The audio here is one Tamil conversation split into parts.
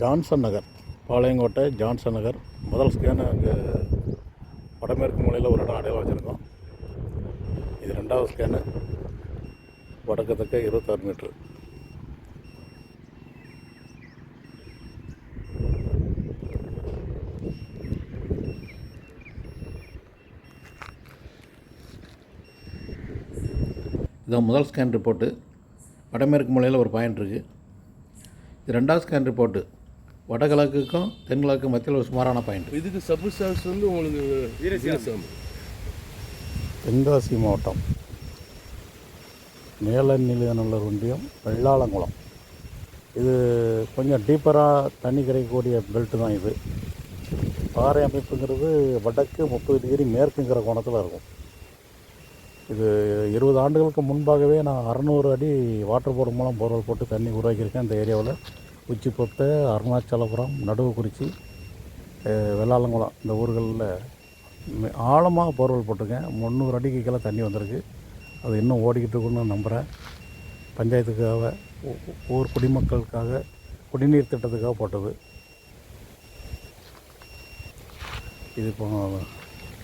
ஜான்சன் நகர், பாளையங்கோட்டை ஜான்சன் நகர். முதல் ஸ்கேனு அங்கே வடமேற்கு மூலையில் ஒரு இடம் அடையாளம் வச்சுருக்கோம். இது ரெண்டாவது ஸ்கேனு, வடக்கு தெற்க 26 மீட்ரு. இதான் முதல் ஸ்கேன் ரிப்போர்ட்டு. வடமேற்கு மூலையில் ஒரு பாயிண்ட் இருக்குது. இது ரெண்டாவது ஸ்கேன் ரிப்போர்ட்டு. வடகிழக்குக்கும் தென்கிழக்கு மத்தியில் ஒரு சுமாரான பாயிண்ட். இதுக்கு சப் ஸ்டார்ஸ் வந்து உங்களுக்கு வீரசாமி, தென்காசி மாவட்டம், மேலநிலையநல்லூர் ஒன்றியம், வெள்ளாளங்குளம். இது கொஞ்சம் டீப்பராக தண்ணி கிடைக்கக்கூடிய பெல்ட்டு தான் இது. பாறை அமைப்புங்கிறது வடக்கு 30 டிகிரி மேற்குங்கிற கோணத்தில் இருக்கும். இது 20 ஆண்டுகளுக்கு முன்பாகவே நான் 600 அடி வாட்டர் போர்டு மூலம் போர்வெல் போட்டு தண்ணி உருவாக்கியிருக்கேன். இந்த ஏரியாவில் உச்சிப்பொத்தை, அருணாச்சலபுரம், நடுவுக்குறிச்சி, வெள்ளாளங்குளம் இந்த ஊர்களில் ஆழமாக போர்வெல் போட்டிருக்கேன். 300 அடிக்கு கீழே தண்ணி வந்திருக்கு. அது இன்னும் ஓடிக்கிட்டு இருக்குன்னு நம்புகிறேன். பஞ்சாயத்துக்காக, ஊர் குடிமக்களுக்காக, குடிநீர் திட்டத்துக்காக போட்டது. இது இப்போ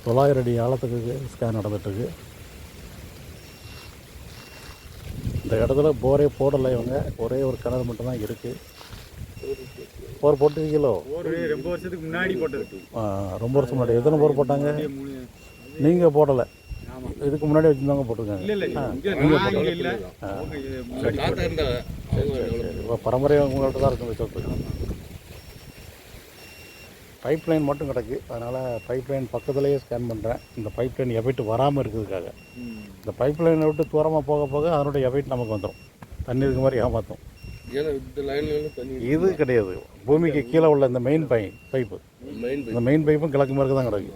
900 அடி ஆழத்துக்கு ஸ்கேன் நடந்துகிட்ருக்கு. இந்த இடத்துல போரே போடலை இவங்க, ஒரே ஒரு கிணறு மட்டும்தான் இருக்குது. போர் போட்டுருக்கீங்களோ? ரொம்ப வருஷத்துக்கு முன்னாடி போட்டது. ரொம்ப வருஷம் முன்னாடி. எத்தனை போர் போட்டாங்க? நீங்கள் போடலை, இதுக்கு முன்னாடி வச்சுருந்தாங்க போட்டிருக்காங்க. இப்போ பரம்பரை உங்கள்கிட்ட தான் இருக்கும் சொத்து. பைப் லைன் மட்டும் கிடக்கு, அதனால் பைப் லைன் பக்கத்துலேயே ஸ்கேன் பண்ணுறேன். இந்த பைப் லைன் எஃபெக்ட் வராமல் இருக்கிறதுக்காக. இந்த பைப் லைனை விட்டு தூரமாக போக போக அதனுடைய எஃபெக்ட் நமக்கு வந்துடும். தண்ணி இருக்க மாதிரி ஏமாற்றும். இது கிடையாது, பூமிக்கு கீழே உள்ள இந்த மெயின் பைப்பு. இந்த மெயின் பைப்பும் கிழக்கு மேற்கு தான் கிடக்கு.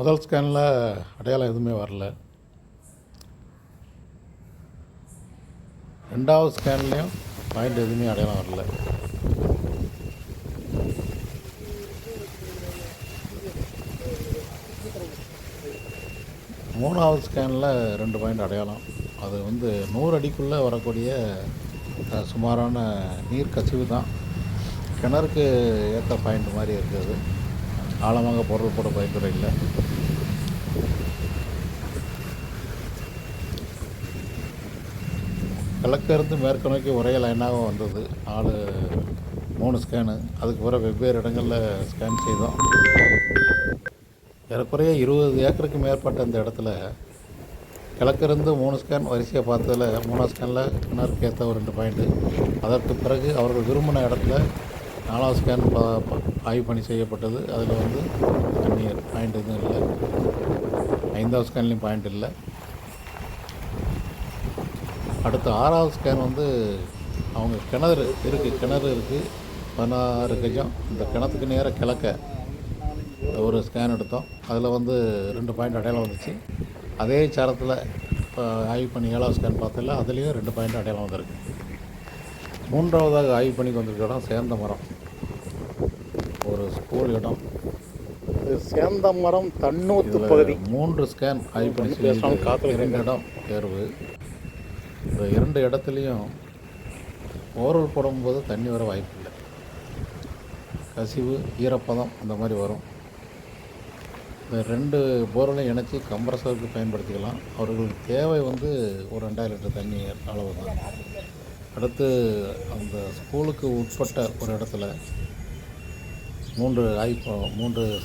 முதல் ஸ்கேனில் அடையாளம் எதுவுமே வரல. ரெண்டாவது ஸ்கேன்லேயும் பாயிண்ட் எதுவுமே அடையாளம் வரல. மூணாவது ஸ்கேனில் 2 பாயிண்ட் அடையாளம். அது வந்து 100 அடிக்குள்ளே வரக்கூடிய சுமாரான நீர் கசிவு தான். கிணறுக்கு ஏற்ற பாயிண்ட் மாதிரி இருக்குது. ஆழமாக பொருள் போட பயன்பட இல்லை. கிழக்கிருந்து மேற்கு நோக்கி ஒரே லைனாக வந்தது. 3 ஸ்கேனு. அதுக்கு பிறகு வெவ்வேறு இடங்களில் ஸ்கேன் செய்தோம். ஏறக்குறைய 20 ஏக்கருக்கு மேற்பட்ட இந்த இடத்துல கிழக்கிருந்து 3 ஸ்கேன் வரிசையாக பார்த்ததில் 3ஆவது ஸ்கேனில் கிணறுக்கு ஏற்ற ஒரு 2 பாயிண்ட்டு. அதற்கு பிறகு அவர்கள் விரும்பின இடத்துல 4ஆவது ஸ்கேன் ஆய்வு பணி செய்யப்பட்டது. அதில் வந்து தண்ணீர் பாயிண்ட் எதுவும் இல்லை. 5ஆவது ஸ்கேன்லேயும் பாயிண்ட் இல்லை. அடுத்து 6ஆவது ஸ்கேன் வந்து அவங்க கிணறு இருக்குது 16 கஜம். இந்த கிணத்துக்கு நேராக கிழக்க ஒரு ஸ்கேன் எடுத்தோம். அதில் வந்து 2 பாயிண்ட் அடையாளம் வந்துச்சு. அதே சாரத்தில் இப்போ ஆய்வு பண்ணி 7ஆவது ஸ்கேன் பார்த்ததில்ல, அதுலேயும் 2 பாயிண்ட் அடையாளம் வந்திருக்கு. 3ஆவதாக ஆய்வு பண்ணிக்கு வந்திருக்க இடம் சேர்ந்த மரம், ஒரு ஸ்கூல் இடம். சேர்ந்த மரம் தன்னூத்து பகுதி. 3 ஸ்கேன் ஆய்வு பண்ணி 2 இடம் தேர்வு. இந்த 2 இடத்துலையும் போர்வெல் போடும்போது தண்ணி வர வாய்ப்பு இல்லை. கசிவு, ஈரப்பதம் அந்த மாதிரி வரும். இந்த 2 போர்வெலையும் இணைச்சி கம்ப்ரஸருக்கு பயன்படுத்திக்கலாம். அவர்களுக்கு தேவை வந்து ஒரு 2000 லிட்டர் தண்ணி அளவு தான். அடுத்து அந்த ஸ்கூலுக்கு உட்பட்ட ஒரு இடத்துல 3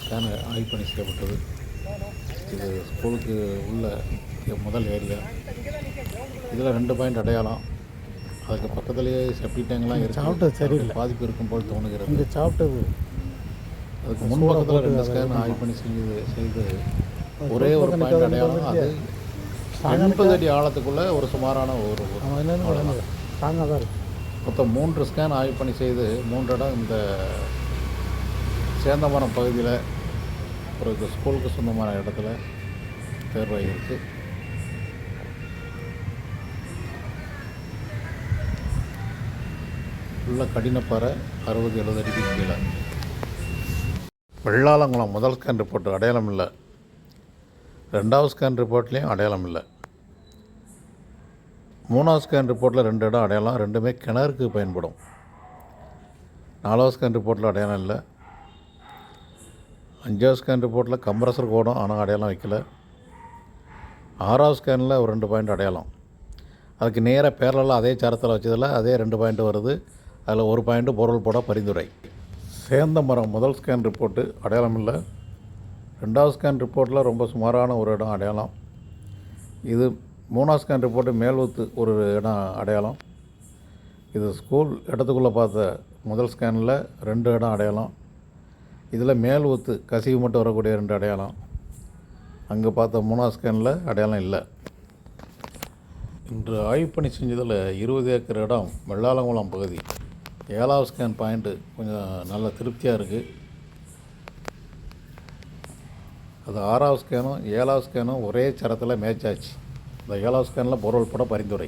ஸ்கேன் ஆய்வு பண்ணி செய்யப்பட்டது. இது ஸ்கூலுக்கு உள்ள முதல் ஏரியா. இதில் 2 பாயிண்ட் அடையாளம். அதுக்கு பக்கத்துலேயே செப்டி டேங்க்லாம் இருக்குது. சரியில்லை, பாதிப்பு இருக்கும் போல் தோணுகிறது. இங்கே சாப்பிட்டது அதுக்கு முன்பக்கத்தில் 2 ஸ்கேன் ஆய்வு பண்ணி செய்து ஒரே ஒரு பாயிண்ட் அடையாளம். அது 80 அடி ஆழத்துக்குள்ளே ஒரு சுமாரான ஒரு மொத்தம் 3 ஸ்கேன் ஆய்வு பண்ணி செய்து 3 இடம் இந்த சேந்தமரம் பகுதியில் ஒரு ஸ்கூலுக்கு சொந்தமான இடத்துல தேர்வாகிருக்கு. உள்ள கடினப்பாறை 60-70 அடிக்கு கீழே. வெள்ளாளங்குளம் முதல் ஸ்கேன் ரிப்போர்ட் அடையாளம் இல்லை. 2ஆவது ஸ்கேன் ரிப்போர்ட்லேயும் அடையாளம் இல்லை. 3வது ஸ்கேன் ரிப்போர்ட்டில் 2 இடம் அடையாளம், ரெண்டுமே கிணறுக்கு பயன்படும். 4வது ஸ்கேன் ரிப்போர்ட்டில் அடையாளம் இல்லை. 5வது ஸ்கேன் ரிப்போர்ட்டில் கம்ப்ரஸர் கோடும் ஆனால் அடையாளம் வைக்கல. 6வது ஸ்கேனில் ஒரு 2 பாயிண்ட் அடையாளம். அதுக்கு நேராக பேரலாக அதே சாரத்தில் வச்சதில் அதே 2 பாயிண்ட் வருது. அதில் 1 பாயிண்ட்டு பொருள் போட பரிந்துரை. சேந்த மரம் முதல் ஸ்கேன் ரிப்போர்ட்டு அடையாளம் இல்லை. 2வது ஸ்கேன் ரிப்போர்ட்டில் ரொம்ப சுமாரான ஒரு இடம் அடையாளம். இது 3வது ஸ்கேன் ரிப்போர்ட்டு மேல்வூத்து ஒரு இடம் அடையாளம். இது ஸ்கூல் இடத்துக்குள்ளே பார்த்த முதல் ஸ்கேனில் 2 இடம் அடையாளம். இதில் மேல்வூத்து கசிவு மட்டும் வரக்கூடிய 2 அடையாளம். அங்கே பார்த்த 3வது ஸ்கேனில் அடையாளம் இல்லை. இன்று ஆய்வுப்பணி செஞ்சதில் 20 ஏக்கர் இடம் வெள்ளாளங்குளம் பகுதி. 7வது ஸ்கேன் பாயிண்ட்டு கொஞ்சம் நல்ல திருப்தியாக இருக்குது. அது 6வது ஸ்கேனும் 7வது ஸ்கேனும் ஒரே சரத்தில் மேட்ச் ஆச்சு. இந்த 7வது ஸ்கேனில் பொருள் போட பரிந்துரை.